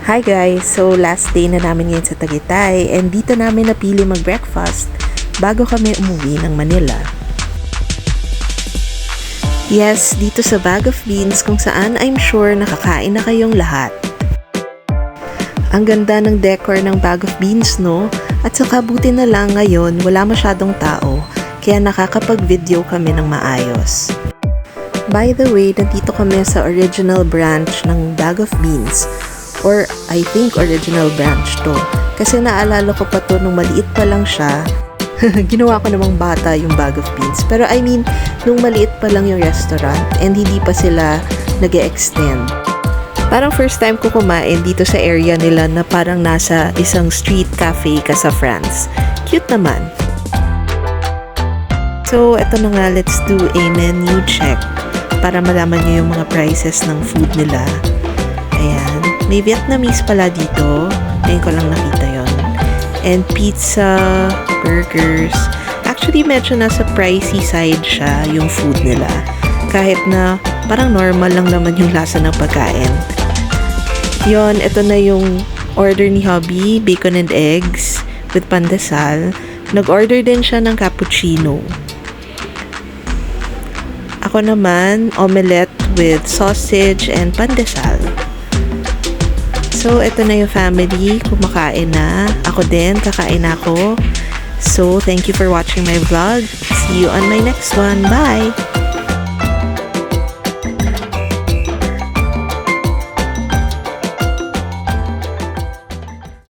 Hi guys! So last day na namin ngayon sa Tagaytay and dito namin napili mag-breakfast bago kami umuwi ng Manila. Yes, dito sa Bag of Beans kung saan I'm sure nakakain na kayong lahat. Ang ganda ng decor ng Bag of Beans, no? At saka buti na lang ngayon wala masyadong tao kaya nakakapag-video kami ng maayos. By the way, nandito kami sa original branch ng Bag of Beans. Or I think original branch to. Kasi naalala ko pa to nung maliit pa lang siya. Ginawa ko namang bata yung Bag of Beans. Pero I mean, nung maliit pa lang yung restaurant and hindi pa sila nag-extend. Parang first time ko kumain dito sa area nila na parang nasa isang street cafe ka sa France. Cute naman. So, eto na nga, let's do a menu check para malaman nyo yung mga prices ng food nila. Ayan. May Vietnamese pala dito. Ngayon ko lang nakita yon. And pizza, burgers. Actually, medyo nasa pricey side siya yung food nila. Kahit na parang normal lang naman yung lasa ng pagkain. Yon, ito na yung order ni Hubby, bacon and eggs with pandesal. Nag-order din siya ng cappuccino. Ako naman, omelette with sausage and pandesal. So, ito na yung family. Kumakain na. Ako din, kakain ako. So, thank you for watching my vlog. See you on my next one. Bye!